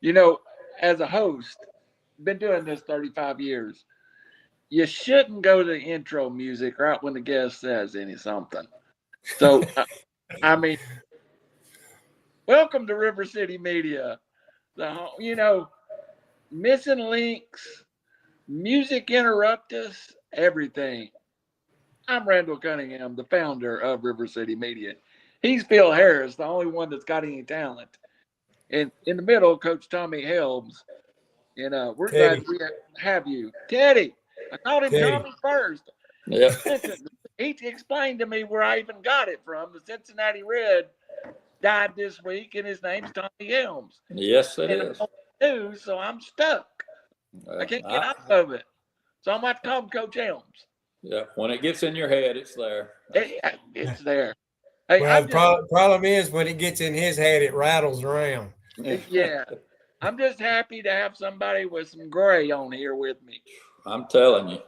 You know, as a host, been doing this 35 years. You shouldn't go to the intro music right when the guest says any something. So, I mean, welcome to River City Media. Missing links, music interrupt us, everything. I'm Randall Cunningham, the founder of River City Media. He's Phil Harris, the only one that's got any talent. And in the middle, Coach Tommy Helms. We're glad Teddy. we have you. Teddy. I called him Teddy. Tommy first. Yeah. Listen, he explained to me where I even got it from. The Cincinnati Red died this week, and his name's Tommy Helms. Yes, it and is. I'm new, so I'm stuck. I can't get out of it. So I'm going to have to call him Coach Helms. Yeah, when it gets in your head, it's there. It's there. Hey, Well, the problem is when it gets in his head, it rattles around. Yeah. I'm just happy to have somebody with some gray on here with me. I'm telling you.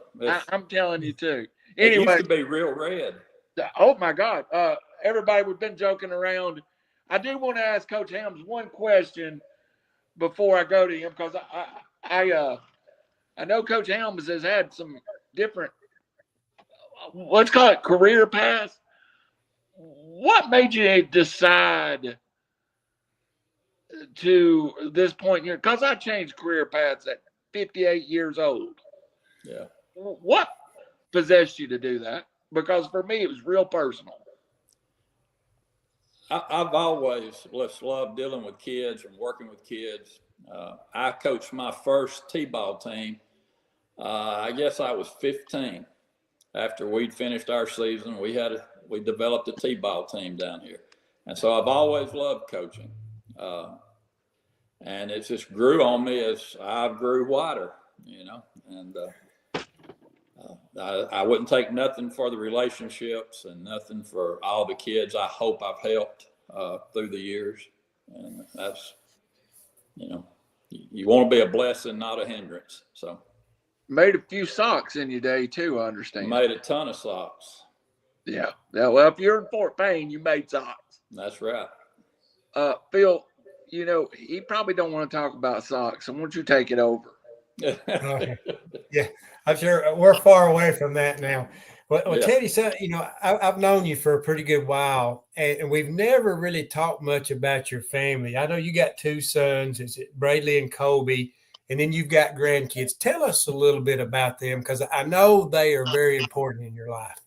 I'm telling you, too. Anyway, Anyway. It used to be real red. Oh, my God. Everybody, we've been joking around. I do want to ask Coach Helms one question before I go to him, because I know Coach Helms has had some different, let's call it career paths. What made you decide to this point here? Because I changed career paths at 58 years old. Yeah. What possessed you to do that? Because for me, it was real personal. I've always loved dealing with kids and working with kids. I coached my first T-ball team. I guess I was 15. After we'd finished our season, we developed a T-ball team down here. And so I've always loved coaching. And it just grew on me as I grew wider, and I wouldn't take nothing for the relationships and nothing for all the kids I hope I've helped through the years. And that's, you want to be a blessing, not a hindrance. So made a few socks in your day too, I understand. Made a ton of socks. Yeah. Well, if you're in Fort Payne, you made socks. That's right. Phil, he probably don't want to talk about socks. So why don't you take it over? Yeah, I'm sure we're far away from that now. Well, Yeah. Teddy, so, I've known you for a pretty good while, and we've never really talked much about your family. I know you got two sons, it's Bradley and Colby, and then you've got grandkids. Tell us a little bit about them, because I know they are very important in your life.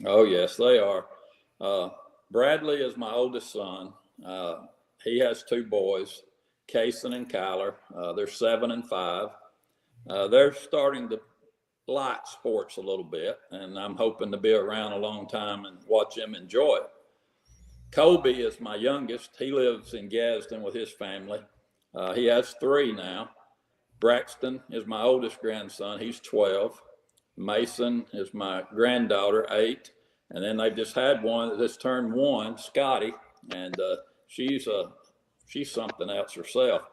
Oh, yes, they are. Bradley is my oldest son. He has two boys, Kason and Kyler. They're 7 and 5. They're starting to like sports a little bit, and I'm hoping to be around a long time and watch them enjoy it. Colby is my youngest. He lives in Gadsden with his family. He has 3 now. Braxton is my oldest grandson. He's 12. Mason is my granddaughter, 8. And then they just had one that's turned 1, Scotty, and she's something else herself.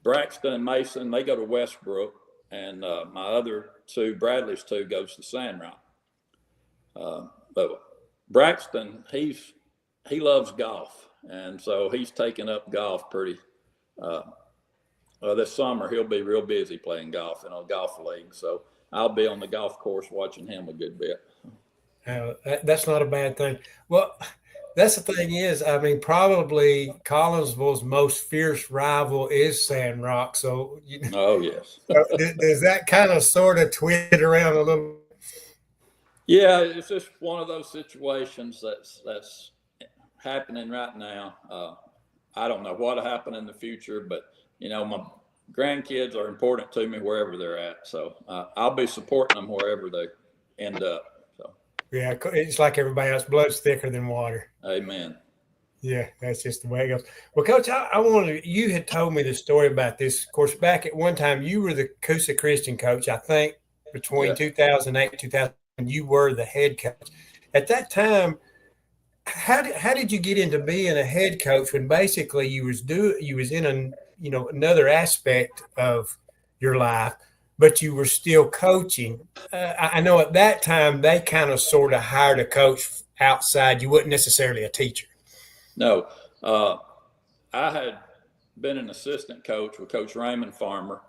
Braxton and Mason, they go to Westbrook, and my other 2, Bradley's 2, goes to Sandrock. But Braxton, he loves golf, and so he's taken up golf pretty. This summer he'll be real busy playing golf in a golf league, so I'll be on the golf course watching him a good bit. That's not a bad thing. Well, that's the thing is, probably Collinsville's most fierce rival is Sandrock. So, Oh, yes. Does that kind of sort of twist it around a little? Yeah, it's just one of those situations that's happening right now. I don't know what'll happen in the future, but my grandkids are important to me wherever they're at. So I'll be supporting them wherever they end up. Yeah, it's like everybody else. Blood's thicker than water. Amen. Yeah, that's just the way it goes. Well, Coach, you had told me the story about this. Of course, back at one time, you were the Coosa Christian coach, I think, between 2008 and 2000, you were the head coach. At that time, how did you get into being a head coach when basically you was in another aspect of your life, but you were still coaching? I know at that time they kind of sort of hired a coach outside. You weren't necessarily a teacher. No, I had been an assistant coach with Coach Raymond Farmer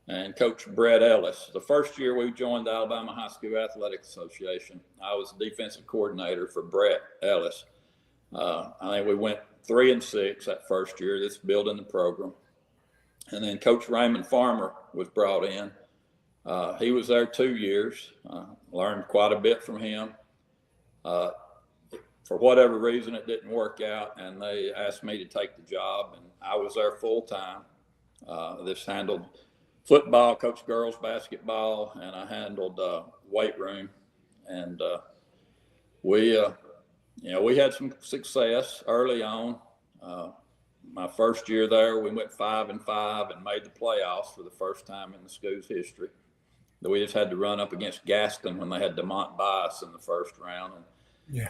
and Coach Brett Ellis. The first year we joined the Alabama High School Athletic Association, I was defensive coordinator for Brett Ellis. I think we went 3-6 that first year, that's building the program. And then Coach Raymond Farmer was brought in. He was there 2 years, learned quite a bit from him. For whatever reason, it didn't work out, and they asked me to take the job, and I was there full time. This handled football, coached girls basketball, and I handled weight room. And we had some success early on. My first year there, we went 5-5 and made the playoffs for the first time in the school's history. We just had to run up against Gaston when they had DeMont Bias in the first round. And yeah,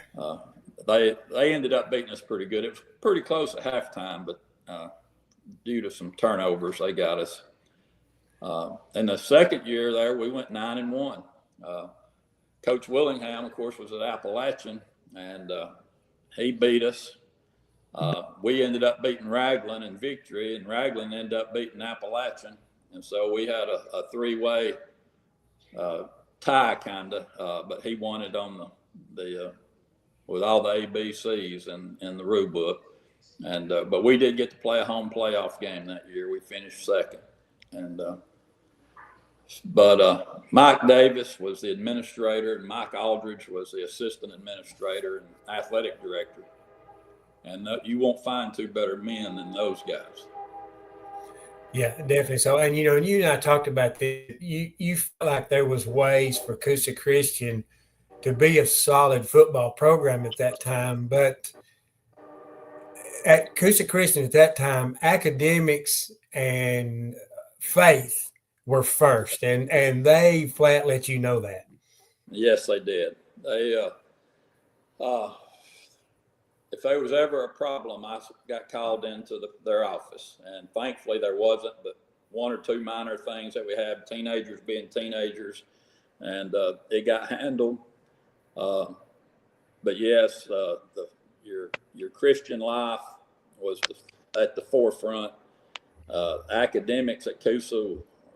they ended up beating us pretty good. It was pretty close at halftime, but due to some turnovers, they got us. In the second year there, we went 9-1. Coach Willingham, of course, was at Appalachian, and he beat us. We ended up beating Raglan in victory, and Raglan ended up beating Appalachian. And so we had a three-way tie kind of, but he won it on the with all the ABCs in the rule book. And but we did get to play a home playoff game that year. We finished second. And but Mike Davis was the administrator, and Mike Aldridge was the assistant administrator and athletic director. And you won't find two better men than those guys. Yeah, definitely. So, and you and I talked about this. You felt like there was ways for Coosa Christian to be a solid football program at that time, but at Coosa Christian at that time, academics and faith were first, and they flat let you know that. Yes, they did. They if there was ever a problem, I got called into their office, and thankfully there wasn't, but one or two minor things that we had, teenagers being teenagers, and it got handled. But yes, your Christian life was at the forefront. Academics at Coosa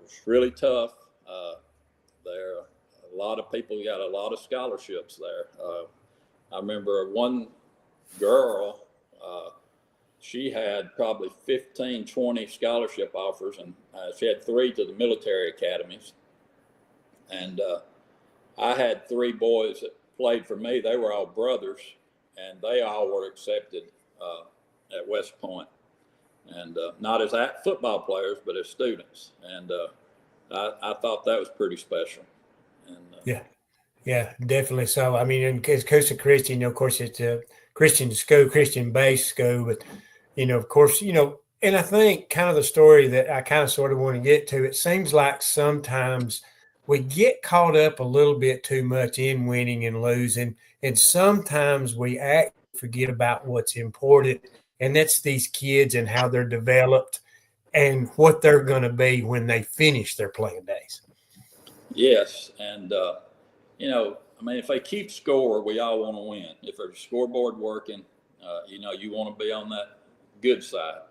was really tough. There are a lot of people got a lot of scholarships there. I remember one girl, she had probably 15, 20 scholarship offers, and she had 3 to the military academies. And I had 3 boys that played for me. They were all brothers, and they all were accepted at West Point. And not as football players, but as students. And I thought that was pretty special. And, Yeah, definitely so. I mean, in Coosa Christian, of course, it's a Christian school, Christian-based school, but, of course, and I think kind of the story that I kind of sort of want to get to, it seems like sometimes we get caught up a little bit too much in winning and losing, and sometimes we forget about what's important, and that's these kids and how they're developed and what they're going to be when they finish their playing days. Yes, and, if they keep score, we all want to win. If there's a scoreboard working, you want to be on that good side.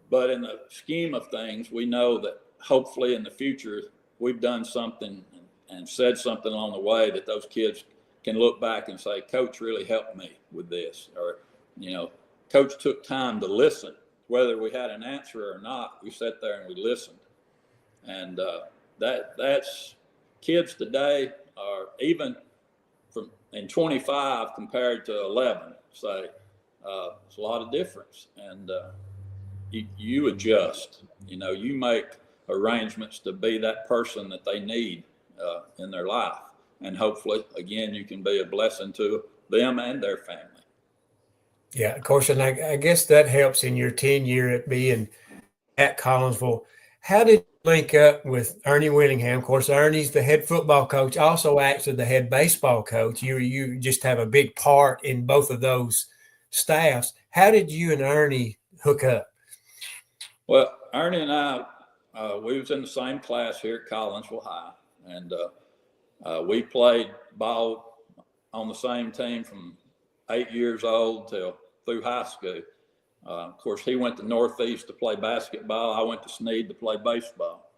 But in the scheme of things, we know that hopefully in the future, we've done something and said something along the way that those kids can look back and say, Coach really helped me with this. Or, Coach took time to listen. Whether we had an answer or not, we sat there and we listened. And that's kids today are even in 25 compared to 11, say, it's a lot of difference. And you adjust, you make arrangements to be that person that they need in their life. And hopefully, again, you can be a blessing to them and their family. Yeah, of course. And I guess that helps in your tenure at being at Collinsville. How did you link up with Ernie Willingham? Of course, Ernie's the head football coach, also actually the head baseball coach. You just have a big part in both of those staffs. How did you and Ernie hook up? Well, Ernie and I, we was in the same class here at Collinsville High, and we played ball on the same team from 8 years old through high school. Of course, he went to Northeast to play basketball. I went to Snead to play baseball.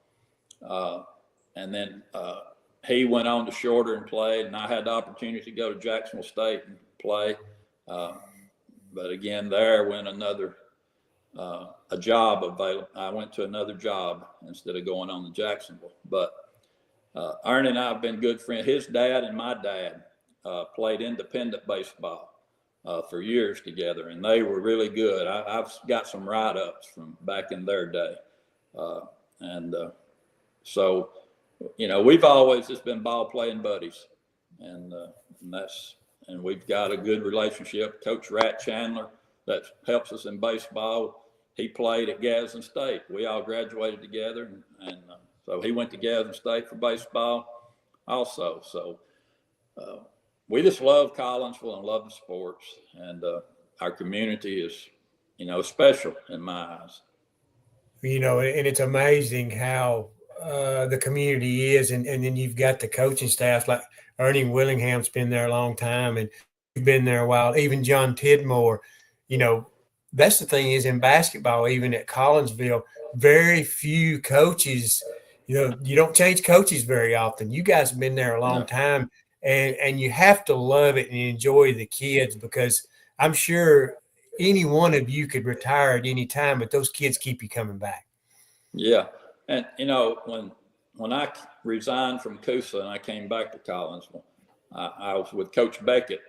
And then he went on to Shorter and played, and I had the opportunity to go to Jacksonville State and play. But again, there went another a job available. I went to another job instead of going on to Jacksonville. But Ernie and I have been good friends. His dad and my dad played independent baseball for years together, and they were really good. I've got some write-ups from back in their day. So, you know, we've always just been ball playing buddies, and we've got a good relationship. Coach Rat Chandler, that helps us in baseball, he played at Gadsden State. We all graduated together, and so he went to Gadsden State for baseball also. So we just love Collinsville and love the sports, and our community is, you know, special in my eyes. You know, and it's amazing how the community is, and then you've got the coaching staff like Ernie Willingham's been there a long time, and you've been there a while. Even John Tidmore, you know, that's the thing is in basketball, even at Collinsville, very few coaches, you know, you don't change coaches very often. You guys have been there a long time, and you have to love it and enjoy the kids, because I'm sure any one of you could retire at any time, but those kids keep you coming back. Yeah. And, you know, when I resigned from Coosa and I came back to Collinsville, I was with Coach Beckett.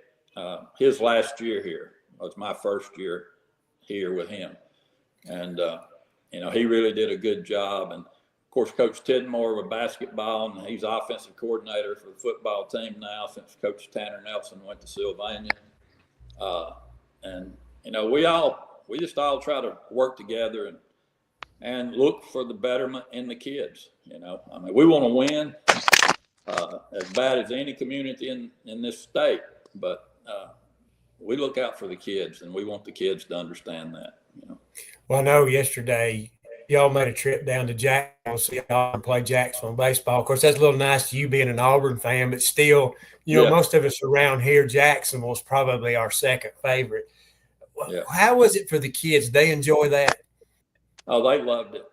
His last year here was my first year here with him. And, you know, he really did a good job. And, of course, Coach Tidmore with basketball, and he's offensive coordinator for the football team now since Coach Tanner Nelson went to Sylvania. And, you know, we just all try to work together and look for the betterment in the kids. You know, I mean, we want to win as bad as any community in this state, but we look out for the kids, and we want the kids to understand that, you know. Well, I know yesterday y'all made a trip down to Jacksonville to see y'all play Jacksonville baseball. Of course, that's a little nice to you being an Auburn fan, but still, you know, most of us around here, Jacksonville is probably our second favorite. Yeah. How was it for the kids? They enjoy that? Oh, they loved it.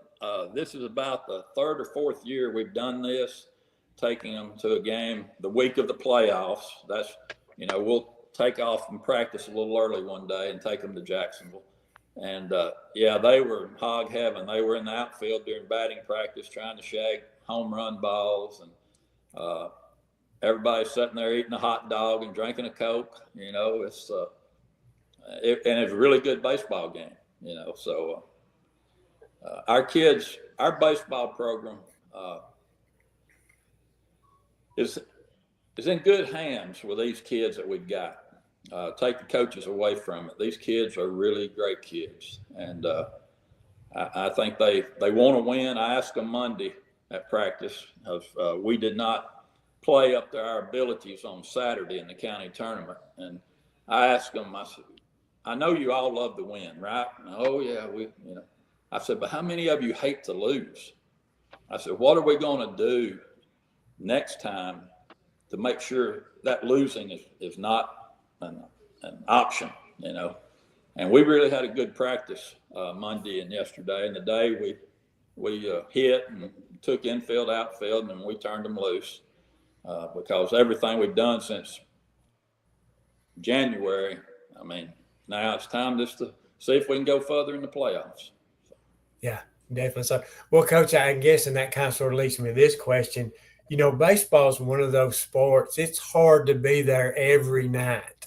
This is about the third or fourth year we've done this, taking them to a game the week of the playoffs. That's, you know, we'll take off and practice a little early one day and take them to Jacksonville. And, yeah, they were hog heaven. They were in the outfield during batting practice trying to shag home run balls. And everybody's sitting there eating a hot dog and drinking a Coke. You know, it's and it's a really good baseball game, you know. So our kids, our baseball program is in good hands with these kids that we've got. Take the coaches away from it. These kids are really great kids, and I think they want to win. I asked them Monday at practice. We did not play up to our abilities on Saturday in the county tournament, and I asked them. I said, "I know you all love to win, right?" And, "Oh yeah, we, you know." I said, "But how many of you hate to lose?" I said, "What are we going to do next time to make sure that losing is not an option, you know?" And we really had a good practice Monday and yesterday. And the day we hit and took infield, outfield, and we turned them loose because everything we've done since January, I mean, now it's time just to see if we can go further in the playoffs. Yeah, definitely so. Well, Coach, I'm guessing that kind of sort of leads me to this question. You know, baseball is one of those sports. It's hard to be there every night.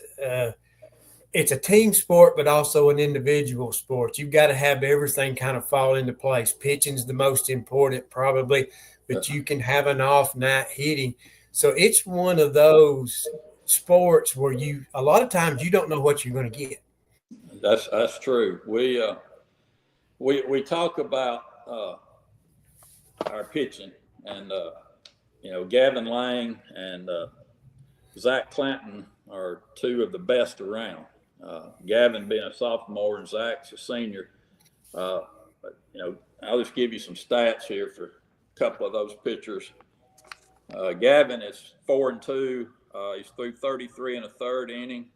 It's a team sport, but also an individual sport. You've got to have everything kind of fall into place. Pitching's the most important probably, but you can have an off night hitting. So it's one of those sports where a lot of times you don't know what you're going to get. That's true. We talk about our pitching, and you know, Gavin Lang and Zach Clanton are two of the best around. Gavin being a sophomore and Zach's a senior. But, you know, I'll just give you some stats here for a couple of those pitchers. Gavin is 4-2. He's through 33 and a third inning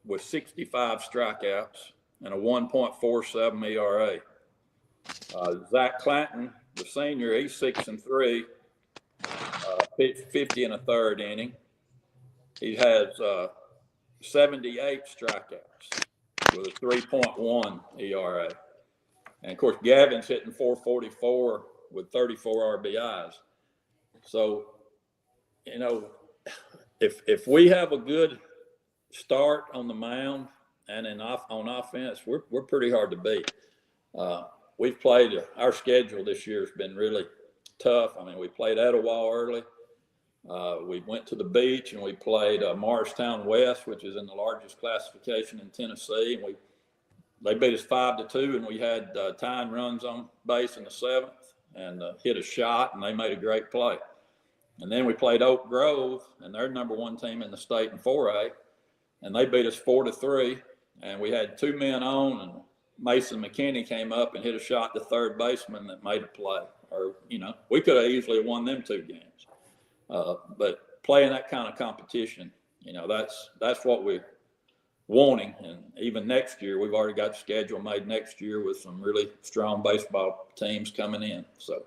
with 65 strikeouts. and a 1.47 ERA. Zach Clanton, the senior, he's 6-3, pitched 50 in a third inning. He has 78 strikeouts with a 3.1 ERA. And of course, Gavin's hitting 444 with 34 RBIs. So, you know, if we have a good start on the mound and on offense, we're pretty hard to beat. We've played, our schedule this year has been really tough. I mean, we played Etowah early. We went to the beach and we played Morristown West, which is in the largest classification in Tennessee. And they beat us 5-2, and we had tying runs on base in the 7th and hit a shot, and they made a great play. And then we played Oak Grove, and they're #1 team in the state in 4A, and they beat us 4-3. And we had 2 men on, and Mason McKinney came up and hit a shot to third baseman that made a play. Or, you know, we could have easily won them 2 games. But playing that kind of competition, you know, that's what we're wanting. And even next year, we've already got the schedule made next year with some really strong baseball teams coming in. So,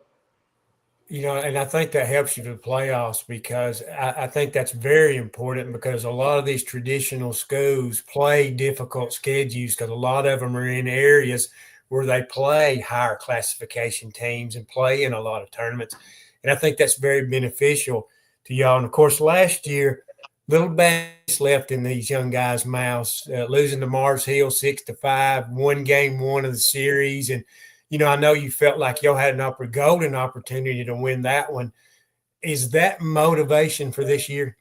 you know, and I think that helps you for the playoffs, because I think that's very important, because a lot of these traditional schools play difficult schedules because a lot of them are in areas where they play higher classification teams and play in a lot of tournaments. And I think that's very beneficial to y'all. And of course, last year, little bats left in these young guys' mouths, losing to Mars Hill 6-5, won game 1 of the series. And, you know, I know you felt like y'all had a golden opportunity to win that one. Is that motivation for this year?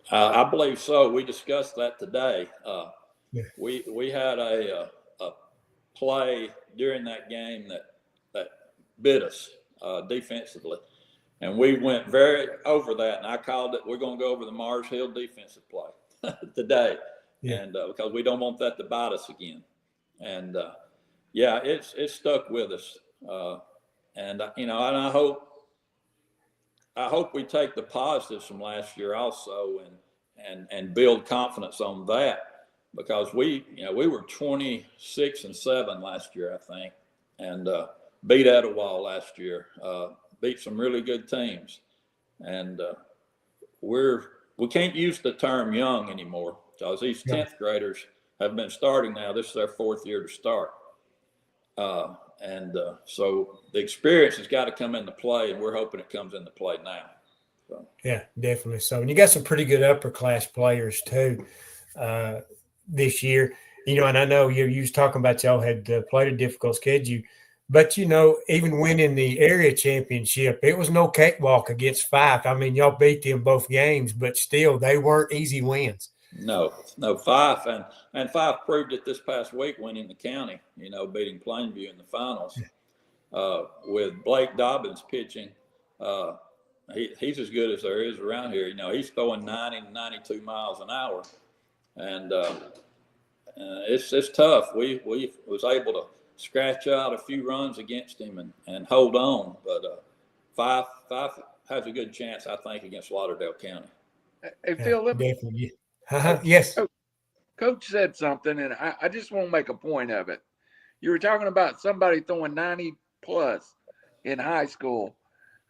I believe so. We discussed that today. Yeah. We had a play during that game that bit us defensively. And we went very over that, and I called it, we're going to go over the Mars Hill defensive play today. Yeah. And because we don't want that to bite us again. And, yeah, it's stuck with us. And, you know, and I hope we take the positives from last year also and build confidence on that, because we were 26-7 last year, I think, and beat Etowah last year. Beat some really good teams, and we can't use the term young anymore, because these 10th graders have been starting now. This is their 4th year to start, so the experience has got to come into play, and we're hoping it comes into play now. So. Yeah, definitely. So, and you got some pretty good upper class players too this year. You know, and I know you was talking about y'all had played a difficult schedule. But, you know, even winning the area championship, it was no cakewalk against Fife. I mean, y'all beat them both games, but still, they weren't easy wins. No, Fife. And Fife proved it this past week, winning the county, you know, beating Plainview in the finals. With Blake Dobbins pitching, he's as good as there is around here. You know, he's throwing 90 to 92 miles an hour. And it's tough. We was able to scratch out a few runs against him and hold on. But Fife has a good chance, I think, against Lauderdale County. Hey, Phil, definitely. Yes. Coach said something, and I just want to make a point of it. You were talking about somebody throwing 90 plus in high school.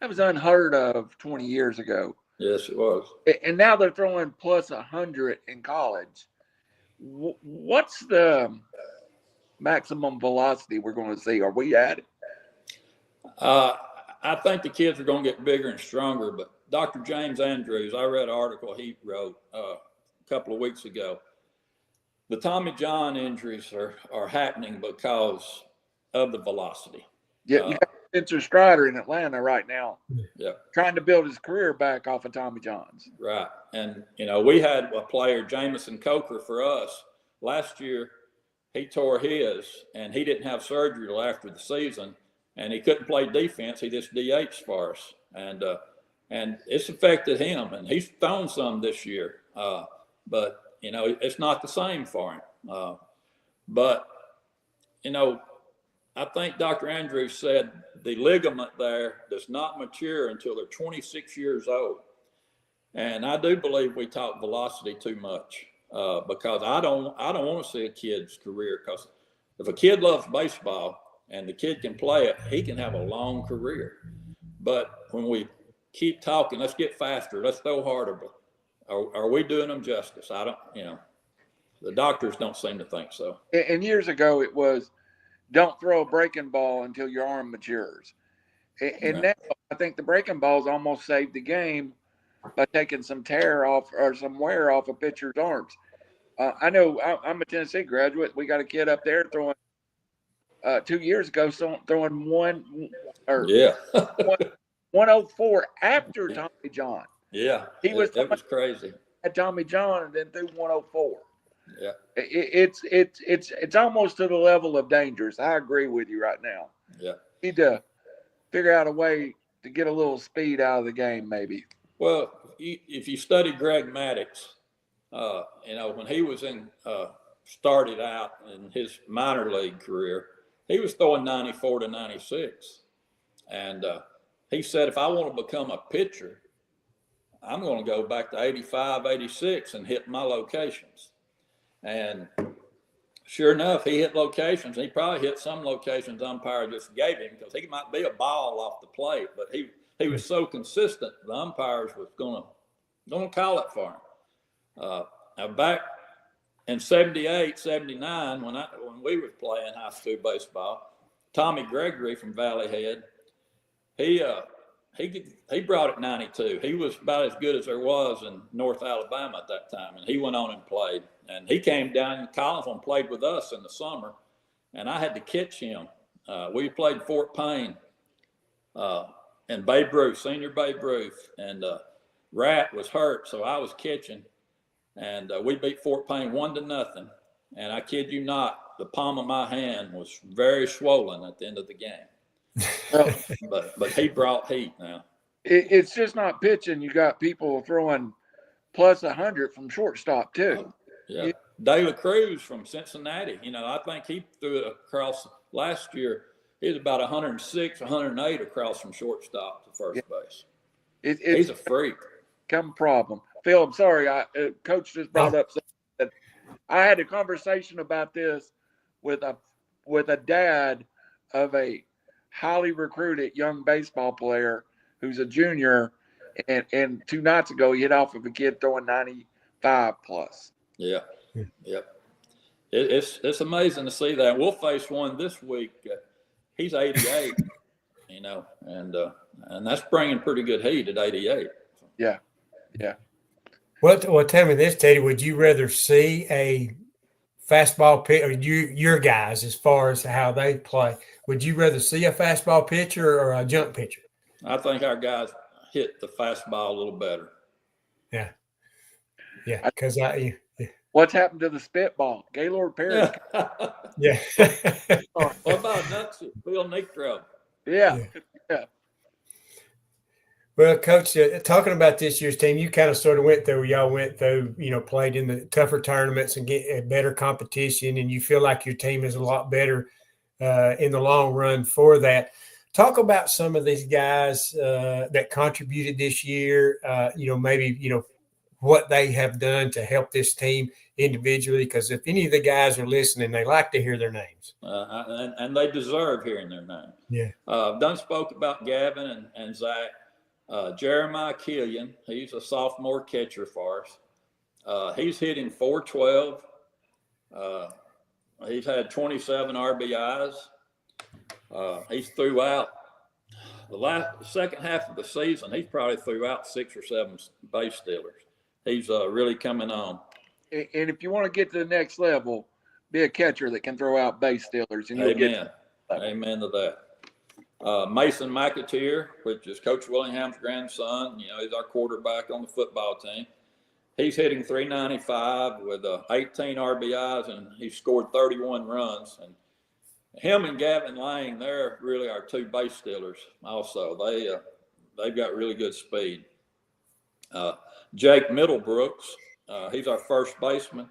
That was unheard of 20 years ago. Yes, it was. And now they're throwing plus 100 in college. What's the maximum velocity we're going to see? Are we at it? I think the kids are going to get bigger and stronger, but Dr. James Andrews, I read an article he wrote a couple of weeks ago. The Tommy John injuries are happening because of the velocity. Yeah, you got Spencer Strider in Atlanta right now. Yeah, trying to build his career back off of Tommy John's. Right, and you know, we had a player, Jamison Coker, for us last year. He tore his, and he didn't have surgery till after the season, and he couldn't play defense. He just DH'd for us, and it's affected him. And he's thrown some this year, but you know, it's not the same for him. But you know, I think Dr. Andrews said the ligament there does not mature until they're 26 years old, and I do believe we talk velocity too much. because I don't want to see a kid's career, because if a kid loves baseball and the kid can play it, he can have a long career. But when we keep talking, let's get faster, let's throw harder, but are we doing them justice? I don't, the doctors don't seem to think so. And years ago, it was don't throw a breaking ball until your arm matures. And now I think the breaking balls almost saved the game by taking some tear off or some wear off a pitcher's arms. I know I'm a Tennessee graduate. We got a kid up there throwing 2 years ago, throwing 104 after Tommy John. Yeah, he was crazy. At Tommy John and then threw 104. Yeah, it's almost to the level of dangerous. I agree with you right now. Yeah, need to figure out a way to get a little speed out of the game, maybe. Well, if you study Greg Maddux, when he was started out in his minor league career, he was throwing 94 to 96. And he said, if I want to become a pitcher, I'm going to go back to 85, 86 and hit my locations. And sure enough, he hit locations. He probably hit some locations umpire just gave him, because he might be a ball off the plate, but he was so consistent, the umpires was going to call it for him. Now back in 78, 79, when we were playing high school baseball, Tommy Gregory from Valley Head, he brought it 92. He was about as good as there was in North Alabama at that time, and he went on and played. And he came down to Collinsville and played with us in the summer, and I had to catch him. We played Fort Payne and Babe Ruth, senior Babe Ruth, and Rat was hurt, so I was catching, and we beat Fort Payne 1-0. And I kid you not, the palm of my hand was very swollen at the end of the game. But he brought heat now. It's just not pitching. You got people throwing plus 100 from shortstop too. Yeah. De La Cruz from Cincinnati. I think he threw it across last year. He was about 106, 108 across from shortstop to first base. He's a freak. Come problem. Phil, I'm sorry. Coach just brought up something. I had a conversation about this with a dad of a highly recruited young baseball player who's a junior, and 2 nights ago he hit off of a kid throwing 95 plus. Yeah. Yep. It's amazing to see that. We'll face one this week. He's 88, and that's bringing pretty good heat at 88. Yeah. Well, tell me this, Teddy. Would you rather see a fastball pitch, or your guys, as far as how they play, would you rather see a fastball pitcher or a junk pitcher? I think our guys hit the fastball a little better. Yeah. Because what's happened to the spitball? Gaylord Perry. Yeah. What about Nuts? Bill Necro? Yeah. Well, Coach, talking about this year's team, you kind of sort of went through, played in the tougher tournaments and get a better competition, and you feel like your team is a lot better in the long run for that. Talk about some of these guys that contributed this year, what they have done to help this team individually, because if any of the guys are listening, they like to hear their names. And they deserve hearing their names. Yeah. Done spoke about Gavin and Zach. Jeremiah Killian, he's a sophomore catcher for us. He's hitting .412. He's had 27 RBIs. He's throughout the second half of the season. He's probably threw out 6 or 7 base stealers. He's really coming on. And if you want to get to the next level, be a catcher that can throw out base stealers. And Amen to that. Mason McAteer, which is Coach Willingham's grandson, he's our quarterback on the football team. He's hitting .395 with 18 RBIs, and he scored 31 runs. And him and Gavin Lang, they're really our 2 base stealers also. They've got really good speed. Jake Middlebrooks, he's our first baseman.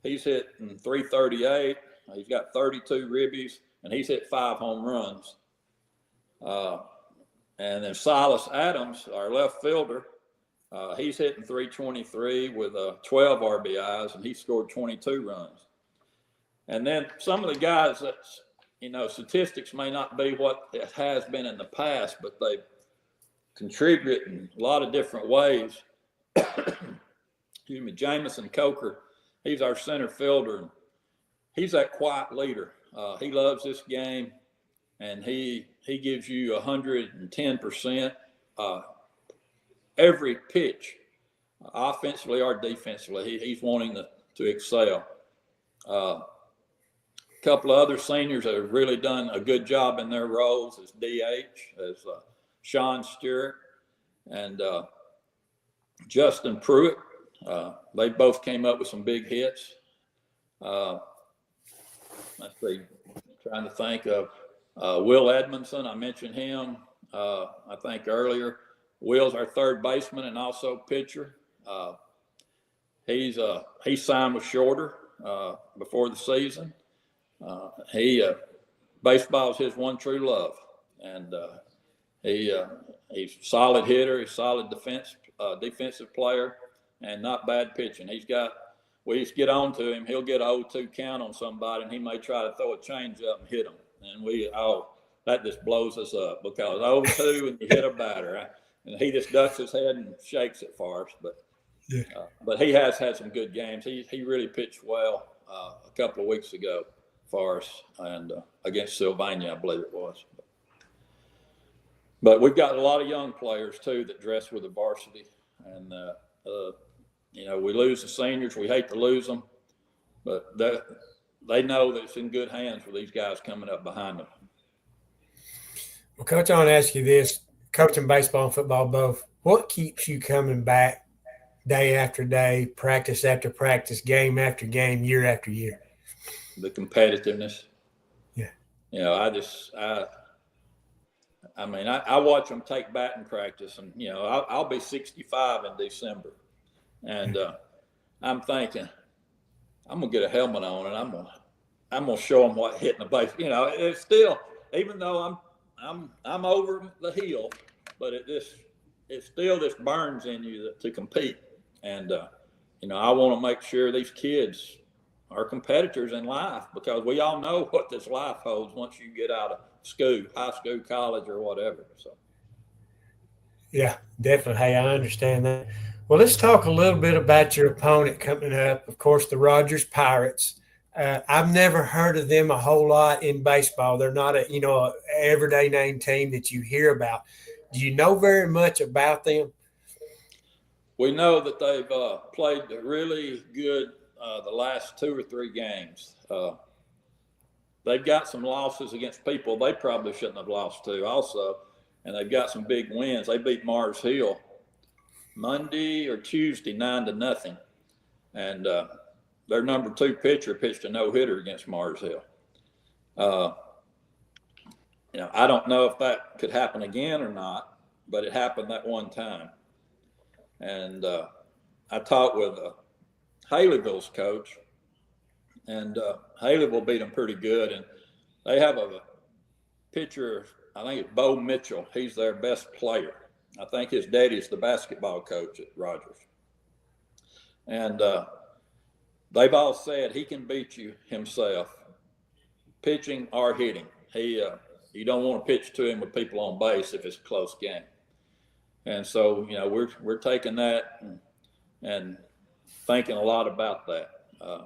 He's hitting .338. He's got 32 ribbies, and he's hit 5 home runs. And then Silas Adams, our left fielder, He's hitting 323 with 12 RBIs, and he scored 22 runs. And then some of the guys that, statistics may not be what it has been in the past, but they contribute in a lot of different ways. Excuse me, Jamison Coker, he's our center fielder, and he's that quiet leader. He loves this game, and he gives you 110% every pitch, offensively or defensively. He's wanting to excel. A couple of other seniors that have really done a good job in their roles as DH, as Sean Stewart and Justin Pruitt. They both came up with some big hits. Let's see, trying to think of Will Edmondson. I mentioned him, I think, earlier. Will's our third baseman and also pitcher. He signed with Shorter before the season. Baseball is his one true love, and he's a solid hitter. He's a solid defensive player, and not bad pitching. We just get on to him. He'll get an 0-2 count on somebody, and he may try to throw a changeup and hit him. And that just blows us up, because 0-2 and you hit a batter, and he just ducks his head and shakes it for us. But he has had some good games. He really pitched well a couple of weeks ago for us, and against Sylvania, I believe it was. But we've got a lot of young players too that dress with the varsity, and we lose the seniors. We hate to lose them, but they know that it's in good hands with these guys coming up behind them. Well, Coach, I want to ask you this: coaching baseball and football both, what keeps you coming back day after day, practice after practice, game after game, year after year? The competitiveness. Yeah. I watch them take batting practice, and I'll be 65 in December, and I'm thinking I'm gonna get a helmet on, and I'm gonna show them what hitting the base. It's still, even though I'm over the hill, but it still just burns in you to compete, and I want to make sure these kids are competitors in life, because we all know what this life holds once you get out of school, high school, college, or whatever. So, yeah, definitely. Hey, I understand that. Well, let's talk a little bit about your opponent coming up. Of course, the Rogers Pirates. I've never heard of them a whole lot in baseball. They're not a everyday name team that you hear about. Do you know very much about them? We know that they've played really good the last 2 or 3 games. They've got some losses against people they probably shouldn't have lost to also, and they've got some big wins. They beat Mars Hill Monday or Tuesday 9-0, and their number 2 pitcher pitched a no-hitter against Mars Hill. I don't know if that could happen again or not, but it happened that one time. And I talked with Haleyville's coach, and Haleyville beat them pretty good. And they have a pitcher, I think it's Bo Mitchell. He's their best player. I think his daddy's the basketball coach at Rogers. And they've all said he can beat you himself, pitching or hitting. You don't want to pitch to him with people on base if it's a close game. And so, we're taking that and thinking a lot about that,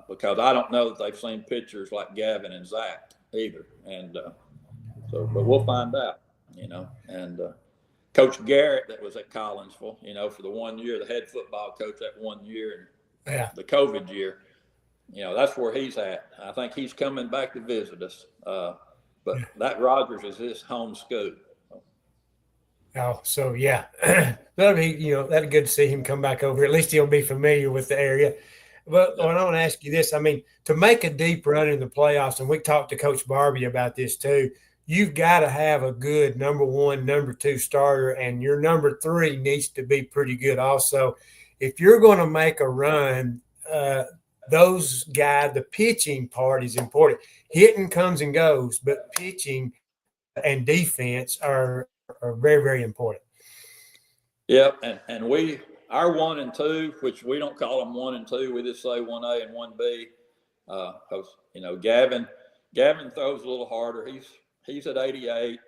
because I don't know that they've seen pitchers like Gavin and Zach either. And but we'll find out, And Coach Garrett, that was at Collinsville, for the 1 year, the head football coach that 1 year, and the COVID year, that's where he's at. I think he's coming back to visit us. But that Rogers is his home school. Oh, so yeah, that'll be, that'll be good to see him come back over. At least he'll be familiar with the area. But I want to ask you this. I mean, to make a deep run in the playoffs, and we talked to Coach Barbie about this too, you've got to have a good number 1, number 2 starter, and your number 3 needs to be pretty good also. If you're going to make a run, those guys, the pitching part is important. Hitting comes and goes, but pitching and defense are very, very important. Yeah, and our 1 and 2, which we don't call them 1 and 2, we just say 1A and 1B. Because Gavin throws a little harder. He's at 88.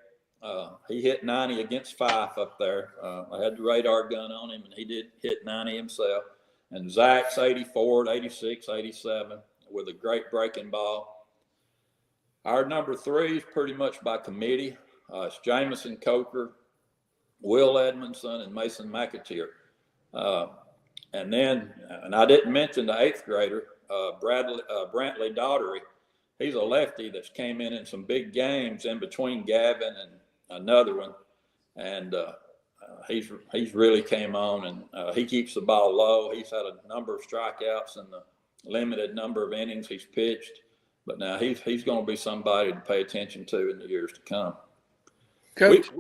He hit 90 against Fife up there. I had the radar gun on him, and he did hit 90 himself. And Zach's 84, 86, 87 with a great breaking ball. Our number 3 is pretty much by committee. It's Jamison Coker, Will Edmondson, and Mason McAteer. And I didn't mention the 8th grader, Brantley Daughtery. He's a lefty that's came in some big games in between Gavin and another one. And he's really came on, and he keeps the ball low. He's had a number of strikeouts in the limited number of innings he's pitched. But now he's going to be somebody to pay attention to in the years to come. Coach,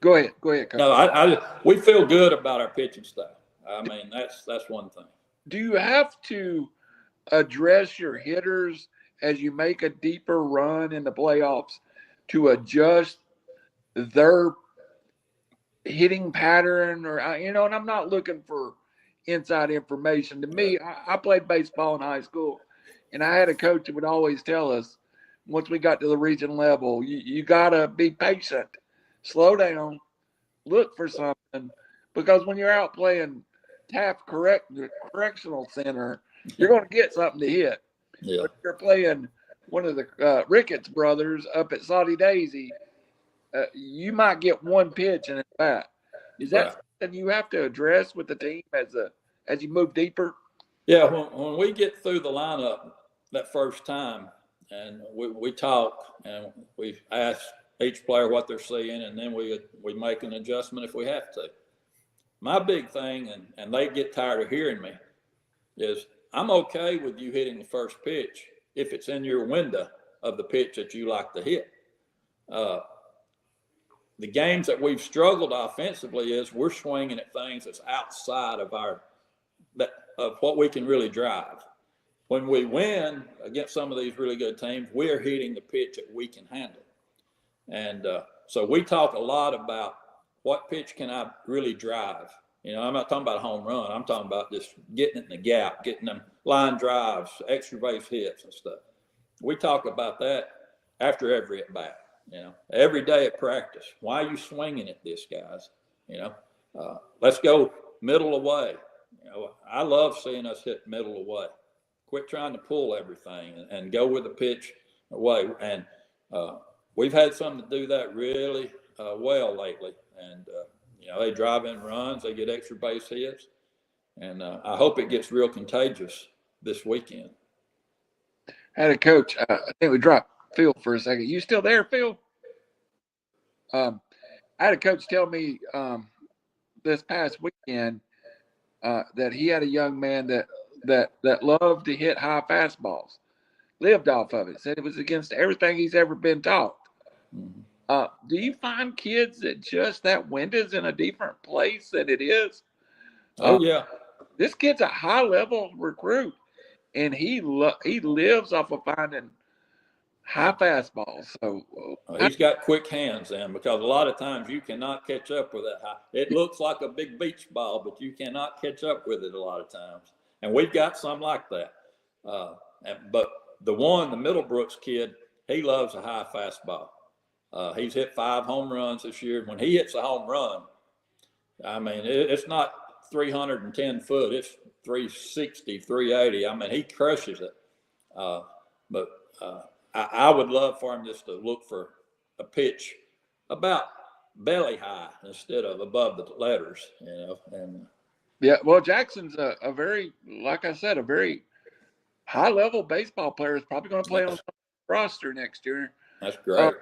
go ahead, Coach. No, we feel good about our pitching staff. I mean, that's one thing. Do you have to address your hitters as you make a deeper run in the playoffs to adjust their hitting pattern? Or, and I'm not looking for inside information. To me, I played baseball in high school, and I had a coach that would always tell us, once we got to the region level, you got to be patient, slow down, look for something, because when you're out playing Taft Correctional Center, you're going to get something to hit. Yeah. But if you're playing one of the Ricketts brothers up at Saudi Daisy, you might get one pitch and it's bat. Is that something you have to address with the team as you move deeper? Yeah, when we get through the lineup that first time, and we talk and we ask each player what they're seeing, and then we make an adjustment if we have to. My big thing, and they get tired of hearing me, is I'm okay with you hitting the first pitch if it's in your window of the pitch that you like to hit. The games that we've struggled offensively is we're swinging at things that's outside of of what we can really drive. When we win against some of these really good teams, we're hitting the pitch that we can handle. And so we talk a lot about what pitch can I really drive. I'm not talking about a home run. I'm talking about just getting it in the gap, getting them line drives, extra base hits and stuff. We talk about that after every at bat, every day at practice. Why are you swinging at this, guys? Let's go middle away. I love seeing us hit middle away. Quit trying to pull everything and go with the pitch away. And we've had some to do that really well lately. And, they drive in runs, they get extra base hits. And I hope it gets real contagious this weekend. I had a coach, I think we dropped Phil for a second. You still there, Phil? I had a coach tell me this past weekend that he had a young man that loved to hit high fastballs, lived off of it, said it was against everything he's ever been taught. Mm-hmm. Do you find kids that just that window's in a different place than it is? Oh, yeah. This kid's a high-level recruit, and he lives off of finding high fastballs. So he's got quick hands, then, because a lot of times you cannot catch up with that high. It looks like a big beach ball, but you cannot catch up with it a lot of times. And we've got some like that. But the Middlebrooks kid, he loves a high fastball. He's hit 5 home runs this year. When he hits a home run, I mean, it's not 310 foot. It's 360, 380. I mean, he crushes it. But I would love for him just to look for a pitch about belly high instead of above the letters, And yeah, well, Jackson's a very, like I said, a very high-level baseball player. Is probably going to play on the roster next year. That's great.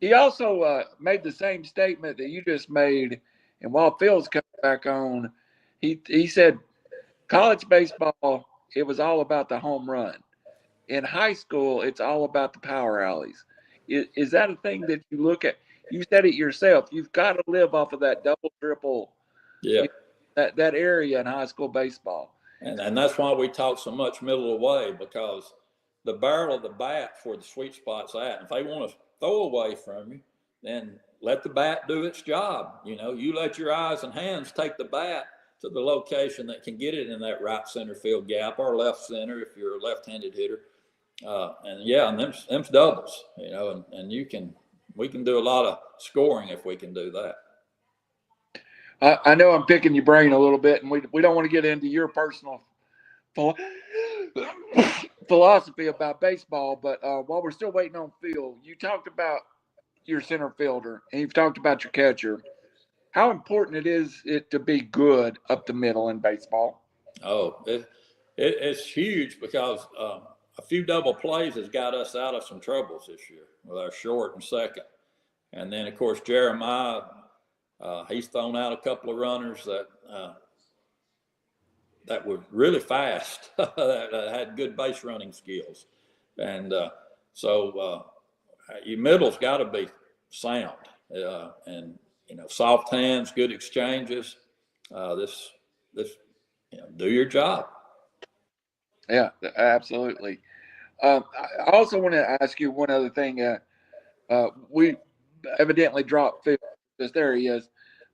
He also made the same statement that you just made, and while Phil's coming back on, he said college baseball, it was all about the home run. In high school, it's all about the power alleys. Is that a thing that you look at? You said it yourself. You've got to live off of that double, triple, that area in high school baseball. And that's why we talk so much middle away, because the barrel of the bat for the sweet spot's at. If they want to throw away from you, then let the bat do its job. You let your eyes and hands take the bat to the location that can get it in that right center field gap or left center if you're a left-handed hitter. And them's doubles, and we can do a lot of scoring if we can do that. I know I'm picking your brain a little bit, and we don't want to get into your personal philosophy about baseball, but while we're still waiting on Phil, you talked about your center fielder, and you've talked about your catcher. How important is it to be good up the middle in baseball? Oh, it's huge because a few double plays has got us out of some troubles this year with our short and second. And then, of course, Jeremiah, he's thrown out a couple of runners that were really fast, that had good base running skills. And so your middle's got to be sound and, soft hands, good exchanges. Do your job. Yeah, absolutely. I also want to ask you one other thing. We evidently dropped Phil. There he is.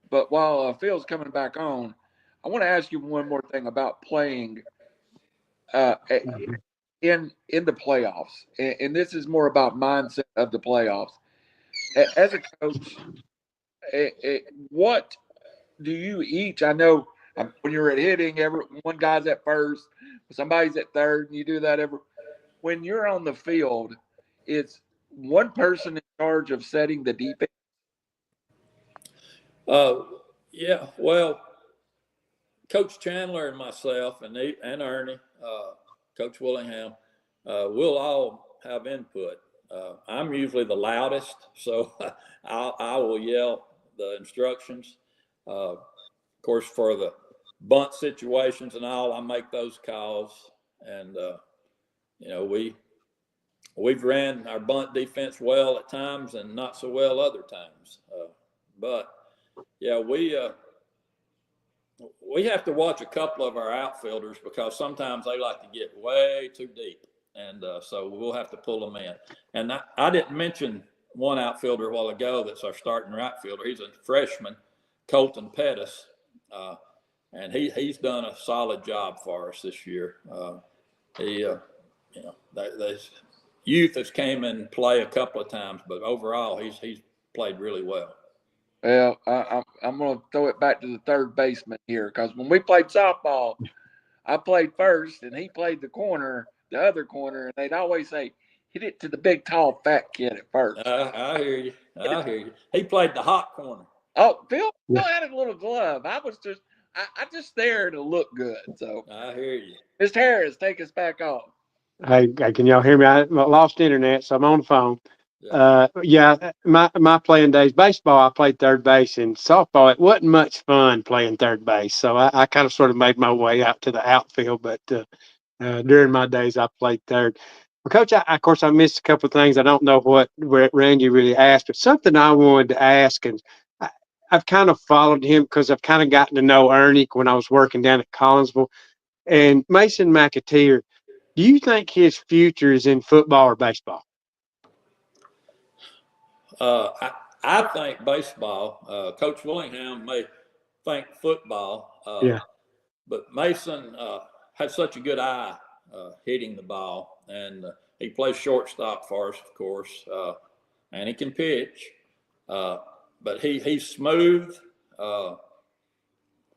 But while Phil's coming back on, I want to ask you one more thing about playing in the playoffs. And this is more about mindset of the playoffs. As a coach, what do you each? I know when you're at hitting, one guy's at first, somebody's at third, and you do that when you're on the field, it's one person in charge of setting the defense. Yeah, well, Coach Chandler and myself and Ernie, Coach Willingham, we'll all have input. I'm usually the loudest, so I will yell the instructions. Of course, for the bunt situations and all, I make those calls. And, we've ran our bunt defense well at times and not so well other times. But yeah, we have to watch a couple of our outfielders because sometimes they like to get way too deep. And so we'll have to pull them in. And I didn't mention one outfielder a while ago that's our starting right fielder. He's a freshman, Colton Pettis. And he's done a solid job for us this year. The youth has came and play a couple of times, but overall he's played really well. Well, I'm going to throw it back to the third baseman here because when we played softball, I played first and he played the other corner, and they'd always say, hit it to the big, tall, fat kid at first. I hear you. I hear you. He played the hot corner. Oh, Phil had a little glove. I just there to look good. So I hear you. Mr. Harris, take us back off. Hey, can y'all hear me? I lost internet, so I'm on the phone. My playing days, baseball, I played third base, and softball, it wasn't much fun playing third base. So I kind of sort of made my way out to the outfield, but during my days, I played third. Well, Coach, of course, I missed a couple of things. I don't know what Randy really asked, but something I wanted to ask, and I've kind of followed him because I've kind of gotten to know Ernie when I was working down at Collinsville. And Mason McAteer, do you think his future is in football or baseball? I think baseball. Coach Willingham may think football. But Mason had such a good eye hitting the ball, and he plays shortstop for us, of course, and he can pitch. But he's smooth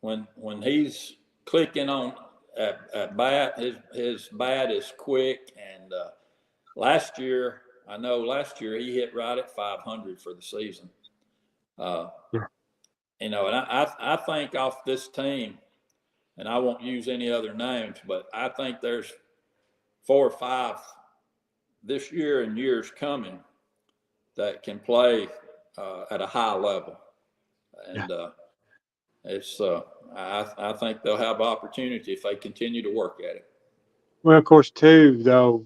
when he's clicking on at bat. His bat is quick, and last year he hit right at 500 for the season. And I think off this team, and I won't use any other names, but I think there's 4 or 5 this year and years coming that can play at a high level. And I think they'll have opportunity if they continue to work at it. Well, of course, too, though,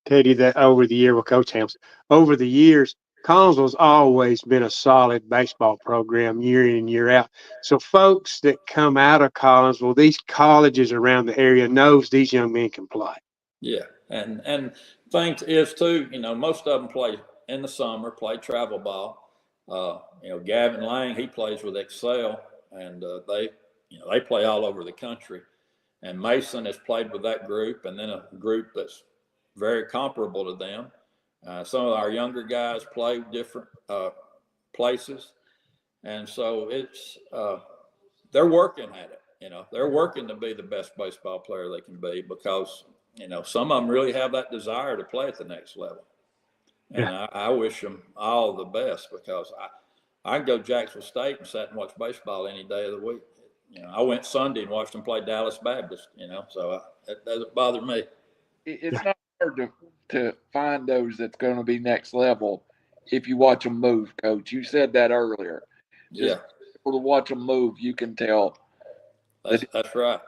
Teddy, that over the year with Coach Helms, over the years, Collinsville's always been a solid baseball program year in, year out. So folks that come out of Collinsville, these colleges around the area knows these young men can play. Yeah, and things is too, most of them play in the summer, play travel ball. Gavin Lang, he plays with Excel, and they play all over the country. And Mason has played with that group, and then a group that's very comparable to them. Some of our younger guys play different places. And so they're working at it. They're working to be the best baseball player they can be because, some of them really have that desire to play at the next level. And yeah. I wish them all the best because I can go to Jacksonville State and sit and watch baseball any day of the week. I went Sunday and watched them play Dallas Baptist, so it doesn't bother me. It's not hard to find those that's going to be next level if you watch them move, Coach. You said that earlier. Just to watch them move, you can tell. That's right.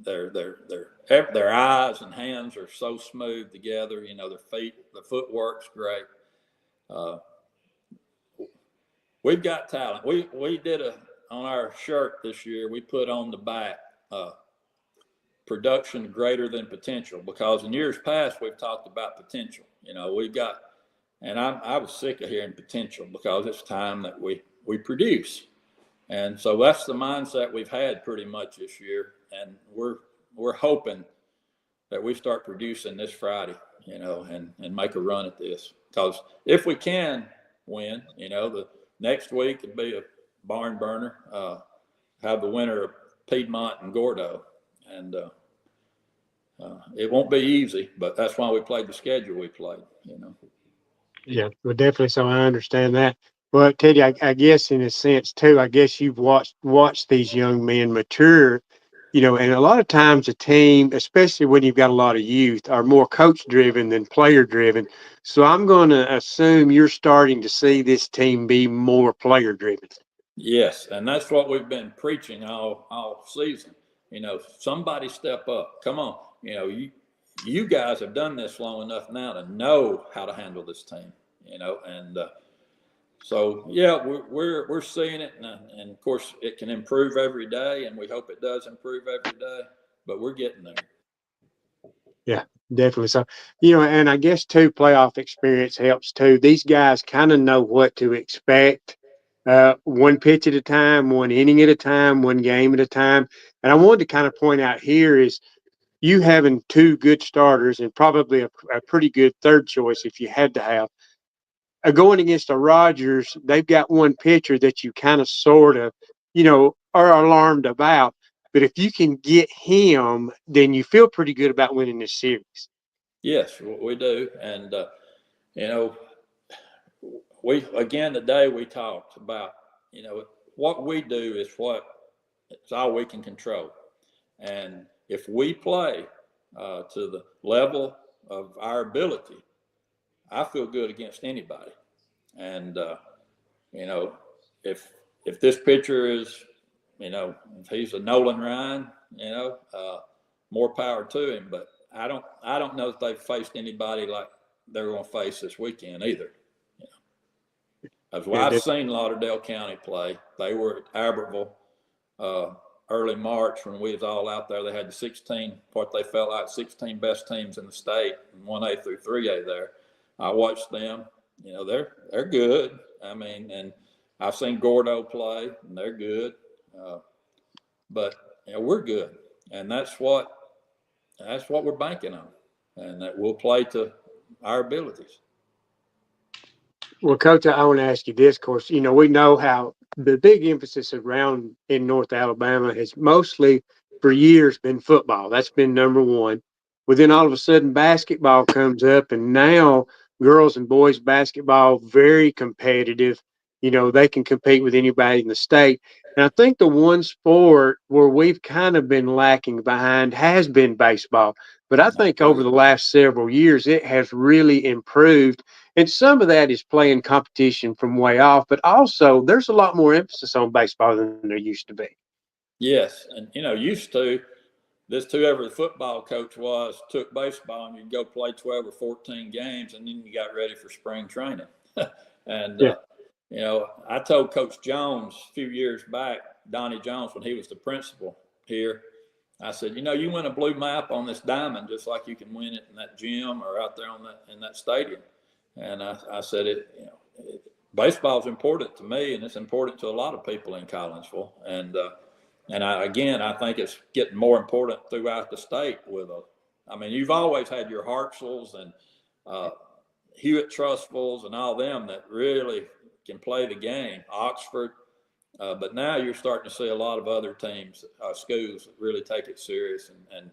Their eyes and hands are so smooth together. Their feet, the footwork's great. We've got talent. We did on our shirt this year, we put on the back production greater than potential because in years past we've talked about potential. We've got, and I was sick of hearing potential because it's time that we produce. And so that's the mindset we've had pretty much this year. And we're hoping that we start producing this Friday, and make a run at this. Because if we can win, the next week it'd be a barn burner, have the winner of Piedmont and Gordo. And it won't be easy, but that's why we played the schedule we played, Yeah, well, definitely. So I understand that. Well, Teddy, I guess in a sense too, I guess you've watched these young men mature, and a lot of times a team, especially when you've got a lot of youth, are more coach driven than player driven. So I'm going to assume you're starting to see this team be more player driven. Yes, and that's what we've been preaching all season. Somebody step up. Come on. You guys have done this long enough now to know how to handle this team. And so yeah, we're seeing it, and of course it can improve every day, and we hope it does improve every day. But we're getting there. Yeah, definitely. So, and I guess too, playoff experience helps too. These guys kind of know what to expect. One pitch at a time, one inning at a time, one game at a time. And I wanted to kind of point out here is you having two good starters and probably a pretty good third choice if you had to have. Going against the Rogers, they've got one pitcher that you kind of sort of, are alarmed about. But if you can get him, then you feel pretty good about winning this series. Yes, we do. And, today we talked about, what we do is it's all we can control. And if we play to the level of our ability, I feel good against anybody. And, if this pitcher is, if he's a Nolan Ryan, more power to him. But I don't know if they've faced anybody like they're going to face this weekend either. I've seen Lauderdale County play. They were at Albertville early March when we was all out there. They had the 16 best teams in the state, 1A through 3A there. I watched them. They're good. I mean, and I've seen Gordo play, and they're good. But we're good, and that's what we're banking on, and that we'll play to our abilities. Well, Coach, I want to ask you this. Of course, we know how the big emphasis around in North Alabama has mostly for years been football. That's been number one. But then all of a sudden basketball comes up, and now girls and boys basketball, very competitive. They can compete with anybody in the state. And I think the one sport where we've kind of been lacking behind has been baseball. But I think over the last several years, it has really improved. And some of that is playing competition from way off, but also there's a lot more emphasis on baseball than there used to be. Yes, and used to, whoever the football coach was took baseball and you'd go play 12 or 14 games, and then you got ready for spring training. And I told Coach Jones a few years back, Donnie Jones, when he was the principal here, I said, you win a blue map on this diamond just like you can win it in that gym or out there in that stadium. And I said, baseball is important to me, and it's important to a lot of people in Collinsville. And, And I think it's getting more important throughout the state you've always had your Hartsvilles and Hewitt Trustfuls and all them that really can play the game, Oxford. But now you're starting to see a lot of other teams, schools that really take it serious and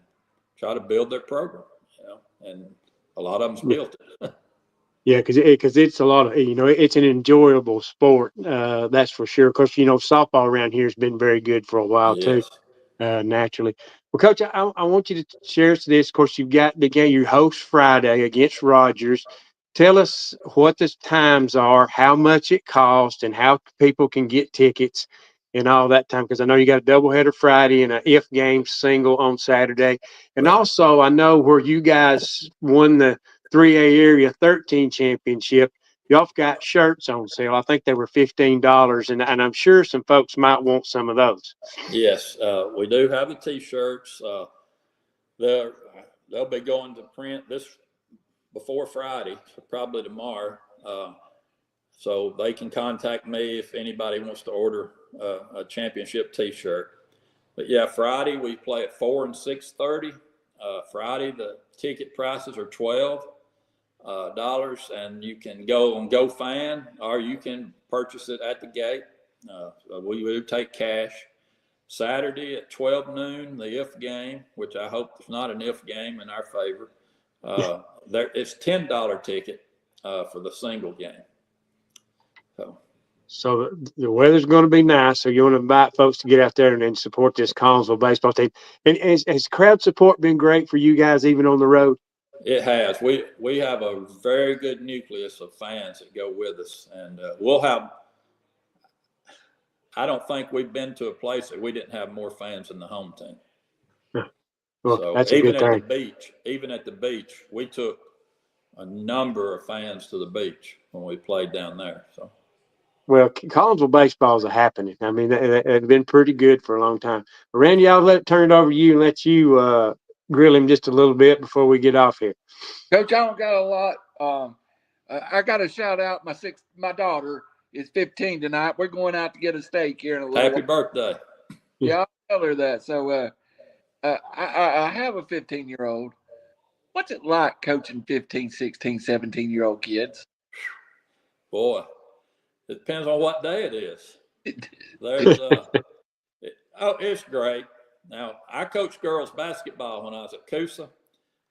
try to build their program, and a lot of them's built it. Yeah, because it's a lot of, it's an enjoyable sport. That's for sure. Because, softball around here has been very good for a while too, Yes. naturally. Well, Coach, I want you to share this. Of course, you've got the game, you host Friday against Rogers. Tell us what the times are, how much it costs, and how people can get tickets and all that time. Because I know you got a doubleheader Friday and a if game single on Saturday. And Right. also, I know where you guys won the 3A Area 13 championship, y'all got shirts on sale. I think they were $15, and I'm sure some folks might want some of those. Yes, we do have the T-shirts. They'll be going to print before Friday, so probably tomorrow. So they can contact me if anybody wants to order a championship T-shirt. But yeah, Friday we play at 4 and 6:30. Friday the ticket prices are $12, and you can go on GoFan or you can purchase it at the gate. We will take cash. Saturday at 12 noon, the if game, which I hope is not an if game in our favor. It's $10 ticket for the single game. So the weather's going to be nice. So you want to invite folks to get out there and support this Collinsville baseball team. And has crowd support been great for you guys, even on the road? It has. We have a very good nucleus of fans that go with us, and we'll have. I don't think we've been to a place that we didn't have more fans than the home team. Well, So that's a good thing. Even at the beach, we took a number of fans to the beach when we played down there. So. Well, Collinsville baseball is a happening. I mean, it's been pretty good for a long time. Randy, I'll turn it over to you and let you grill him just a little bit before we get off here. Coach, I don't got a lot. I got to shout out my daughter is 15 tonight. We're going out to get a steak here in a little while. Happy birthday. Yeah, I'll tell her that. So I have a 15-year-old. What's it like coaching 15, 16, 17-year-old kids? Boy, it depends on what day it is. It's great. Now, I coached girls basketball when I was at Coosa,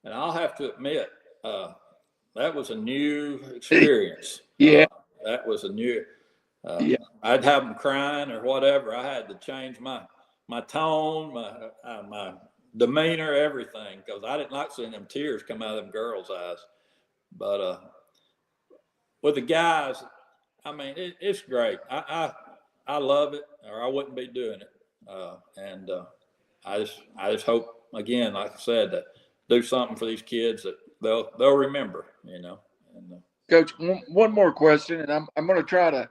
and I'll have to admit, that was a new experience. Yeah. That was a new. Yeah. I'd have them crying or whatever. I had to change my tone, my demeanor, everything, because I didn't like seeing them tears come out of them girls' eyes. But with the guys, I mean, it's great. I love it, or I wouldn't be doing it. And I just hope, again, like I said, that do something for these kids that they'll remember, And, Coach, one more question, and I'm going to try to.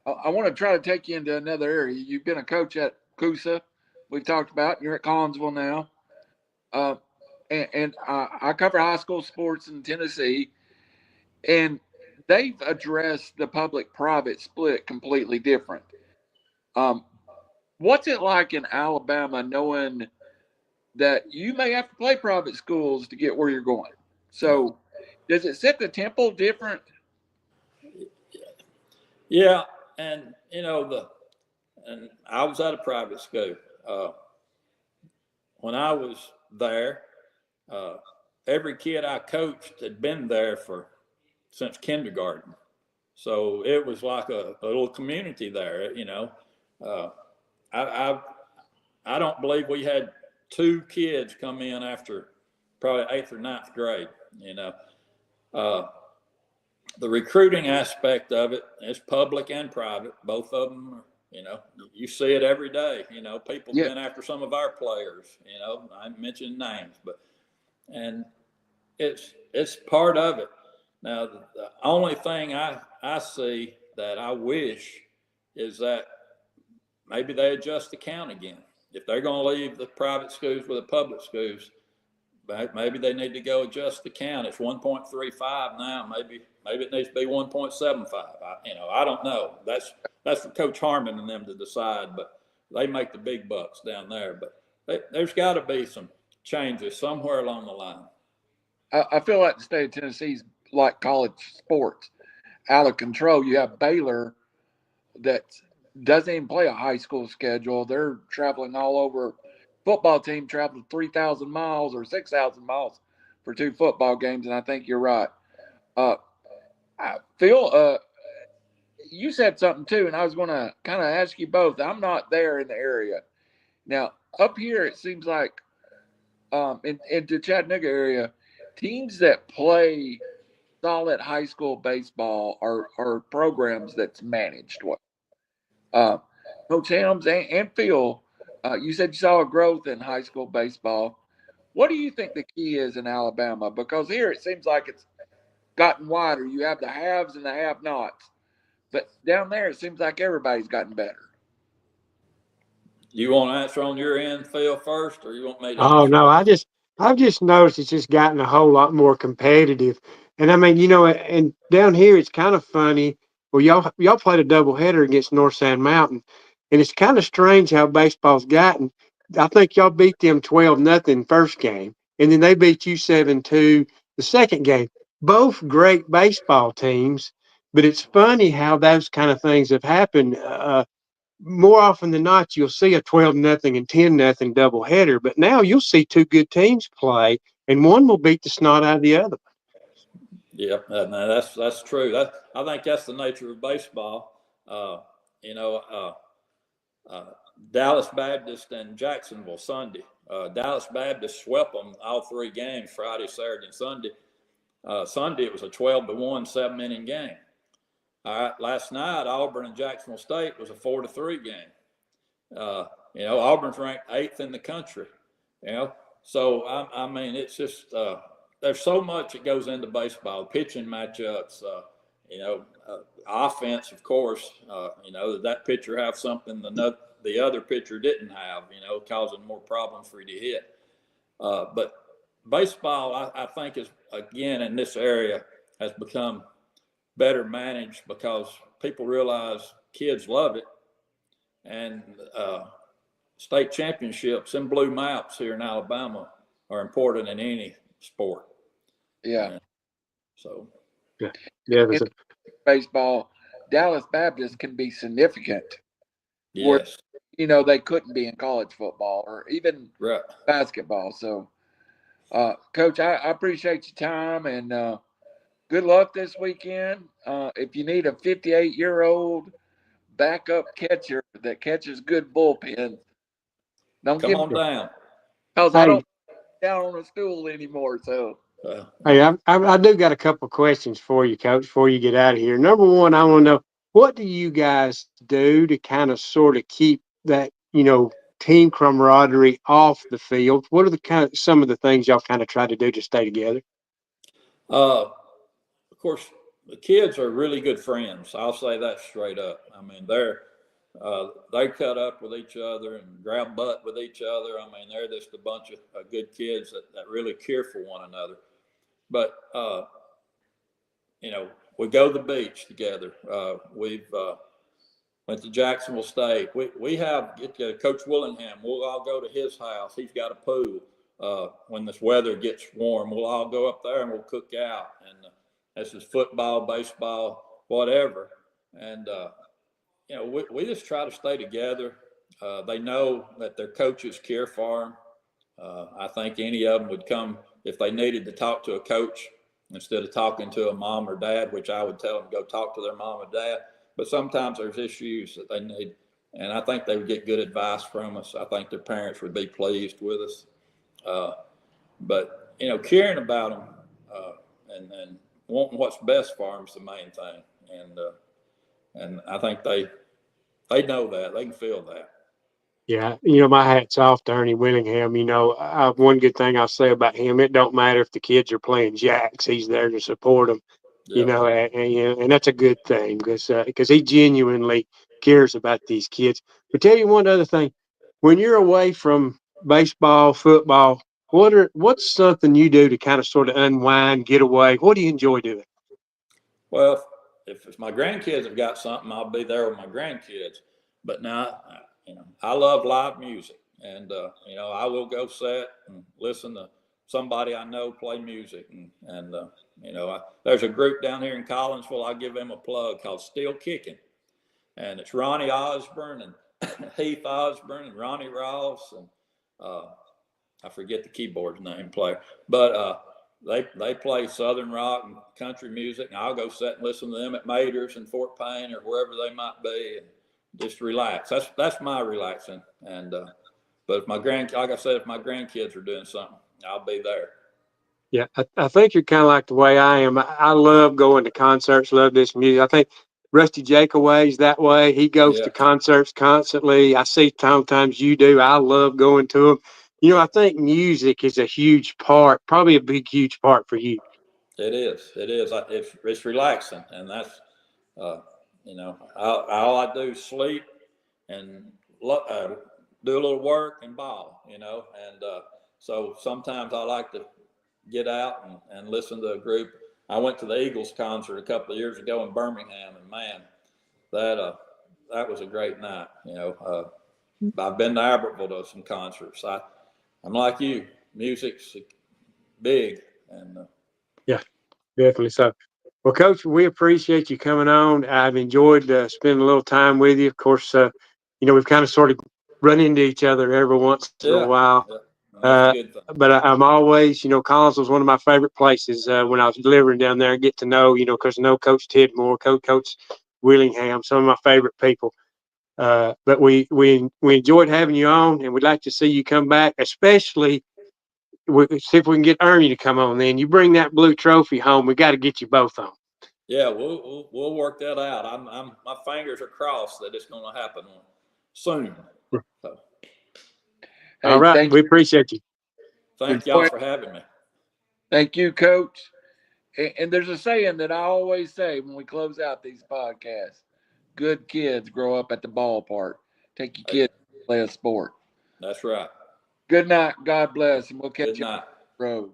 I want to try to take you into another area. You've been a coach at Coosa. We've talked about. You're at Collinsville now. And I cover high school sports in Tennessee, and they've addressed the public-private split completely different. What's it like in Alabama knowing that you may have to play private schools to get where you're going? So does it set the tempo different? Yeah, and and I was at a private school. When I was there, every kid I coached had been there since kindergarten. So it was like a little community there, I don't believe we had 2 kids come in after probably 8th or 9th grade, The recruiting aspect of it is public and private. Both of them are, you see it every day. People been after some of our players, I mentioned names, and it's part of it. Now, the only thing I see that I wish is that maybe they adjust the count again. If they're going to leave the private schools with the public schools, maybe they need to go adjust the count. It's 1.35 now. Maybe it needs to be 1.75. I don't know. That's for Coach Harmon and them to decide. But they make the big bucks down there. But there's got to be some changes somewhere along the line. I feel like the state of Tennessee's like college sports, out of control. You have Baylor that doesn't even play a high school schedule. They're traveling all over. Football team traveled 3,000 miles or 6,000 miles for 2 football games, and I think you're right. Phil, you said something too, and I was going to kind of ask you both. I'm not there in the area. Now, up here, it seems like in the Chattanooga area, teams that play solid high school baseball are programs that's managed well. Coach Helms and Phil, you said you saw a growth in high school baseball. What do you think the key is in Alabama? Because here it seems like it's gotten wider. You have the haves and the have-nots. But down there, it seems like everybody's gotten better. You want to answer on your end, Phil, first, or you want me to Oh answer? no, I've just noticed it's just gotten a whole lot more competitive. And I mean, and down here it's kind of funny. Well, y'all played a doubleheader against North Sand Mountain, and it's kind of strange how baseball's gotten. I think y'all beat them 12-0 first game, and then they beat you 7-2 the second game. Both great baseball teams, but it's funny how those kind of things have happened. More often than not, you'll see a 12-0 and 10-0 doubleheader, but now you'll see 2 good teams play, and one will beat the snot out of the other. Yeah, no, that's true. I think that's the nature of baseball. Dallas Baptist and Jacksonville Sunday. Dallas Baptist swept them all 3 games, Friday, Saturday, and Sunday. Sunday it was a 12-1 7-inning game. All right, last night Auburn and Jacksonville State was a 4-3 game. Auburn's ranked 8th in the country. So I mean it's just there's so much that goes into baseball. Pitching matchups, offense, of course. That pitcher have something the other pitcher didn't have. Causing more problems for you to hit. But baseball, I think, is again in this area has become better managed because people realize kids love it, and state championships and blue maps here in Alabama are important in any sport. Yeah. So. Yeah. Baseball, Dallas Baptist can be significant. Yes. Where, they couldn't be in college football or even right. basketball. So, Coach, I appreciate your time and good luck this weekend. If you need a 58-year-old backup catcher that catches good bullpens, don't come on down. Because I don't down on a stool anymore. So, hey, I do got a couple of questions for you, Coach, before you get out of here. Number one, I want to know, what do you guys do to kind of sort of keep that, team camaraderie off the field? What are some of the things y'all kind of try to do to stay together? Of course, the kids are really good friends. I'll say that straight up. I mean, they cut up with each other and grab butt with each other. I mean, they're just a bunch of good kids that really care for one another. But, we go to the beach together. We've went to Jacksonville State. We have Coach Willingham. We'll all go to his house. He's got a pool. When this weather gets warm, we'll all go up there and we'll cook out. And this is football, baseball, whatever. And, we just try to stay together. They know that their coaches care for them. I think any of them would come if they needed to talk to a coach instead of talking to a mom or dad, which I would tell them to go talk to their mom or dad. But sometimes there's issues that they need, and I think they would get good advice from us. I think their parents would be pleased with us. But caring about them and wanting what's best for them is the main thing. And I think they know that. They can feel that. Yeah, my hat's off to Ernie Willingham. One good thing I'll say about him, it don't matter if the kids are playing jacks, he's there to support them. Yep. And that's a good thing because he genuinely cares about these kids. But tell you one other thing, when you're away from baseball, football, what's something you do to kind of sort of unwind, get away? What do you enjoy doing? Well, if my grandkids have got something, I'll be there with my grandkids. But now I love live music, and I will go set and listen to somebody I know play music, and there's a group down here in Collinsville. I give them a plug called Still Kicking, and it's Ronnie Osborne and Heath Osborne and Ronnie Ross and I forget the keyboard's name player, but they play Southern rock and country music, and I'll go sit and listen to them at Mater's and Fort Payne or wherever they might be, and just relax. That's my relaxing. And but if like I said, if my grandkids are doing something, I'll be there. Yeah, I think you're kind of like the way I am. I love going to concerts, love this music. I think Rusty Jakeaway's that way. He goes to concerts constantly. I see sometimes you do. I love going to them. I think music is a huge part, probably a big, huge part for you. It is. It is. It's relaxing, and that's all I do is sleep and do a little work and ball. And so sometimes I like to get out and listen to a group. I went to the Eagles concert a couple of years ago in Birmingham, and man, that was a great night. I've been to Albertville to some concerts. I'm like you, music's big, and yeah, definitely so. Well, Coach, we appreciate you coming on. I've enjoyed spending a little time with you. Of course, we've kind of sort of run into each other every once in a while. That's a good thing. But I'm always, Collins was one of my favorite places when I was delivering down there and get to know, because I know Coach Tidmore, Coach Willingham, some of my favorite people. But we enjoyed having you on, and we'd like to see you come back, especially see if we can get Ernie to come on. Then you bring that blue trophy home. We got to get you both on. Yeah, we'll work that out. My fingers are crossed that it's going to happen soon. So. Hey, all right, we appreciate you. Thank y'all for having me. Thank you, Coach. And there's a saying that I always say when we close out these podcasts: good kids grow up at the ballpark. Take your kids to play a sport. That's right. Good night. God bless, and we'll catch you on the road.